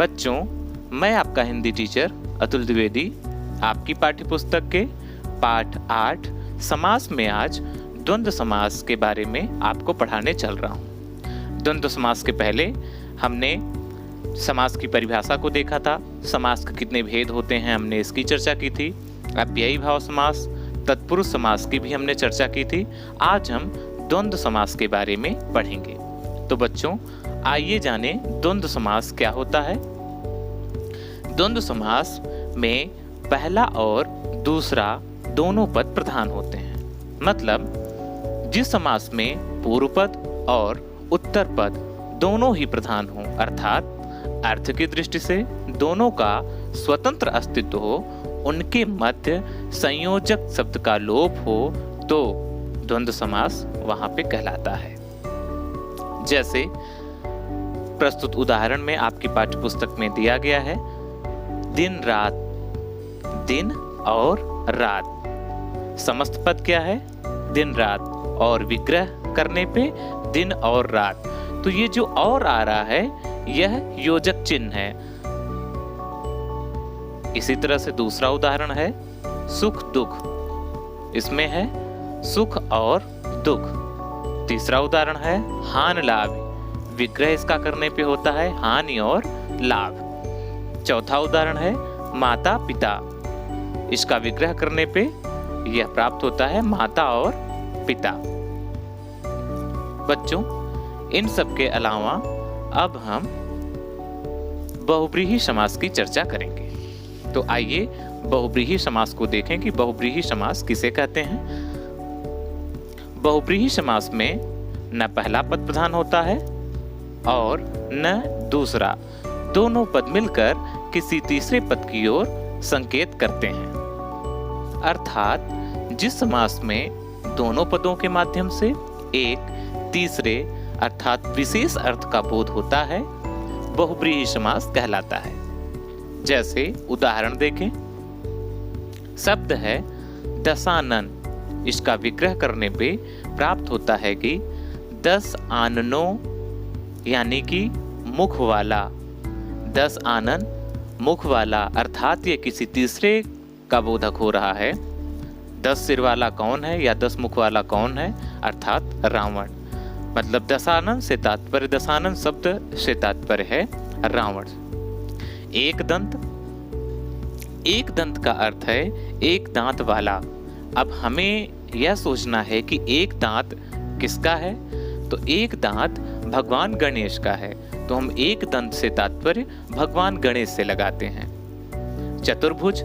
बच्चों, मैं आपका हिंदी टीचर अतुल द्विवेदी आपकी पाठ्य पुस्तक के पाठ 8 समास में आज द्वंद्व समास के बारे में आपको पढ़ाने चल रहा हूँ। द्वंद्व समास के पहले हमने समास की परिभाषा को देखा था, समास के कितने भेद होते हैं हमने इसकी चर्चा की थी। अव्ययी भाव समास, तत्पुरुष समास की भी हमने चर्चा की थी। आज हम द्वंद्व समास के बारे में पढ़ेंगे। तो बच्चों, आइए जाने द्वंद्व समास क्या होता है। द्वंद्व समास में पहला और दूसरा दोनों पद प्रधान होते हैं। मतलब जिस समास में पूर्व पद और उत्तर पद दोनों ही प्रधान हो, अर्थात अर्थ की दृष्टि से दोनों का स्वतंत्र अस्तित्व हो, उनके मध्य संयोजक शब्द का लोप हो, तो द्वंद्व समास वहां पे कहलाता है। जैसे प्रस्तुत उदाहरण में आपकी पाठ्य पुस्तक में दिया गया है, दिन रात, दिन और रात। समस्त पद क्या है? दिन रात, और विग्रह करने पे दिन और रात। तो ये जो और आ रहा है यह योजक चिन्ह है। इसी तरह से दूसरा उदाहरण है सुख दुख, इसमें है सुख और दुख। तीसरा उदाहरण है हानि लाभ, विग्रह इसका करने पे होता है हानि और लाभ। चौथा उदाहरण है माता पिता, इसका विग्रह करने पे यह प्राप्त होता है माता और पिता। बच्चों, इन सब के अलावा अब हम बहुव्रीहि समास की चर्चा करेंगे। तो आइए बहुव्रीहि समास को देखें कि बहुव्रीहि समास किसे कहते हैं। बहुव्रीहि समास में न पहला पद प्रधान होता है और न दूसरा, दोनों पद मिलकर किसी तीसरे पद की ओर संकेत करते हैं। अर्थात जिस समास में दोनों पदों के माध्यम से एक तीसरे अर्थात विशेष अर्थ का बोध होता है, बहुव्रीहि समास कहलाता है। जैसे उदाहरण देखें, शब्द है दशानन, इसका विग्रह करने पे प्राप्त होता है कि 10 आननों, यानी कि मुख वाला। 10 आनन मुख वाला, अर्थात ये किसी तीसरे का बोधक हो रहा है। 10 सिर वाला कौन है या 10 मुख वाला कौन है? अर्थात रावण। मतलब दशानन से तात्पर्य, दशानन शब्द से तात्पर्य है रावण। एक दंत, एक दंत का अर्थ है एक दांत वाला। अब हमें यह सोचना है कि एक दांत किसका है? तो एक दांत भगवान गणेश का है, तो हम एक दंत से तात्पर्य भगवान गणेश से लगाते हैं। चतुर्भुज,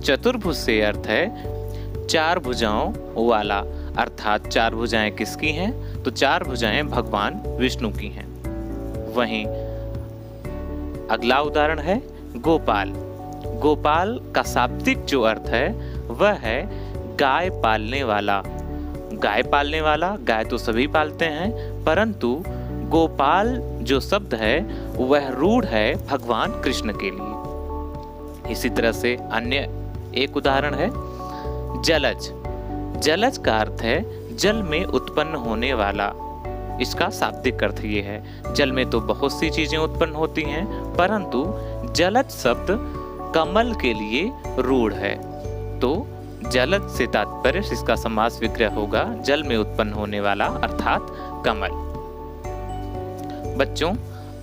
चतुर्भुज से अर्थ है 4 भुजाओं वाला, अर्थात 4 भुजाएं किसकी हैं? तो 4 भुजाएं भगवान विष्णु की हैं। वहीं अगला उदाहरण है गोपाल। गोपाल का शाब्दिक जो अर्थ है वह है गाय पालने वाला। गाय पालने वाला, गाय तो सभी पालते हैं, परंतु गोपाल जो शब्द है वह रूढ़ है भगवान कृष्ण के लिए। इसी तरह से अन्य एक उदाहरण है जलज। जलज का अर्थ है जल में उत्पन्न होने वाला। इसका शाब्दिक अर्थ ये है, जल में तो बहुत सी चीजें उत्पन्न होती हैं, परंतु जलज शब्द कमल के लिए रूढ़ है। तो जलज से तात्पर्य इसका समास विग्रह होगा जल में उत्पन्न होने वाला, अर्थात कमल। बच्चों,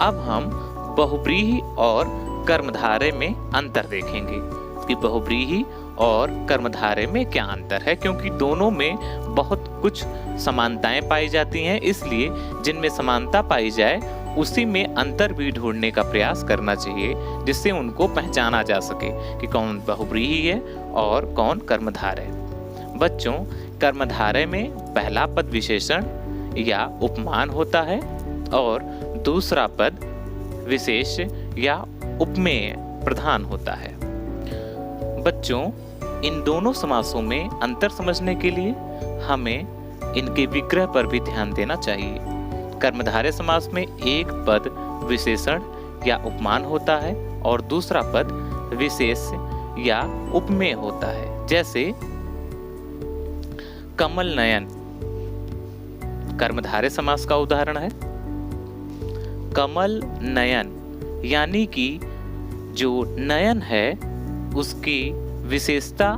अब हम बहुव्रीहि और कर्मधारय में अंतर देखेंगे कि बहुव्रीहि और कर्मधारय में क्या अंतर है, क्योंकि दोनों में बहुत कुछ समानताएं पाई जाती हैं। इसलिए जिनमें समानता पाई जाए उसी में अंतर भी ढूंढने का प्रयास करना चाहिए, जिससे उनको पहचाना जा सके कि कौन बहुव्रीहि है और कौन कर्मधारय। बच्चों, कर्मधारय में पहला पद विशेषण या उपमान होता है और दूसरा पद विशेष या उपमेय प्रधान होता है। बच्चों, इन दोनों समासों में अंतर समझने के लिए हमें इनके विग्रह पर भी ध्यान देना चाहिए। कर्मधारय समास में एक पद विशेषण या उपमान होता है और दूसरा पद विशेष या उपमेय होता है। जैसे कमल नयन कर्मधारय समास का उदाहरण है। कमल नयन यानी कि जो नयन है उसकी विशेषता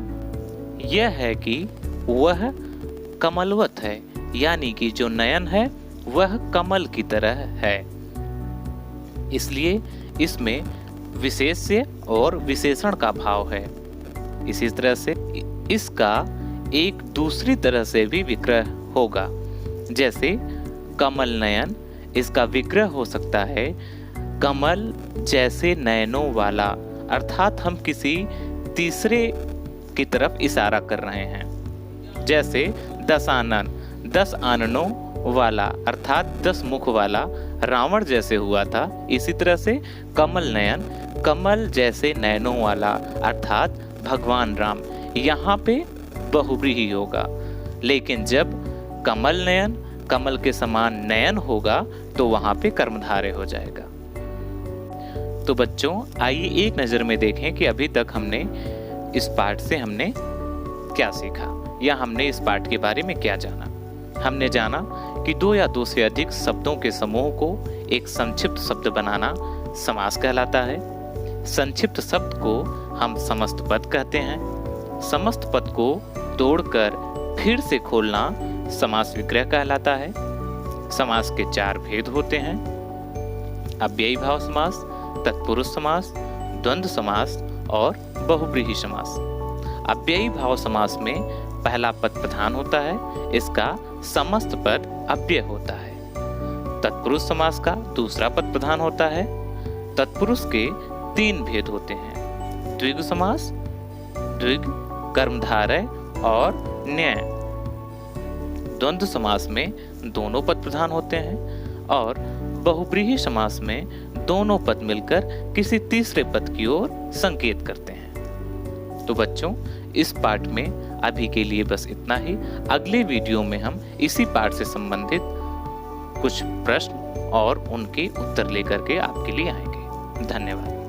यह है कि वह कमलवत है, यानी कि जो नयन है वह कमल की तरह है। इसलिए इसमें विशेष्य और विशेषण का भाव है। इसी तरह से इसका एक दूसरी तरह से भी विग्रह होगा। जैसे कमल नयन, इसका विग्रह हो सकता है कमल जैसे नयनों वाला, अर्थात हम किसी तीसरे की तरफ इशारा कर रहे हैं। जैसे दशानन, 10 आननों वाला, अर्थात 10 मुख वाला रावण जैसे हुआ था। इसी तरह से कमल नयन, कमल जैसे नयनों वाला, अर्थात भगवान राम। यहाँ पे बहुव्रीहि होगा। लेकिन जब कमल नयन कमल के समान नयन होगा तो वहां पे कर्मधारय हो जाएगा। तो बच्चों, आइए एक नजर में देखें कि अभी तक हमने इस पाठ से हमने क्या सीखा या हमने इस पाठ के बारे में क्या जाना। हमने जाना कि 2 या 2 से अधिक शब्दों के समूह को एक संक्षिप्त शब्द बनाना समास कहलाता है। संक्षिप्त शब्द को हम समस्त पद कहते हैं। समस्त पद को तोड़कर फिर से खोलना समास विग्रह कहलाता है। समास के 4 भेद होते हैं: अव्ययी भाव समास, तत्पुरुष समास, द्वंद्व समास और बहुव्रीहि समास। अव्ययी भाव समास में पहला पद प्रधान होता है, इसका समस्त पद अव्यय होता है। तत्पुरुष समास का दूसरा पद प्रधान होता है। तत्पुरुष के 3 भेद होते हैं: द्विगु समास, द्विग, कर्मधारय और न्याय। द्वंद्व समास में दोनों पद प्रधान होते हैं और बहुव्रीहि समास में दोनों पद मिलकर किसी तीसरे पद की ओर संकेत करते हैं। तो बच्चों, इस पाठ में अभी के लिए बस इतना ही। अगले वीडियो में हम इसी पाठ से संबंधित कुछ प्रश्न और उनके उत्तर लेकर के आपके लिए आएंगे। धन्यवाद।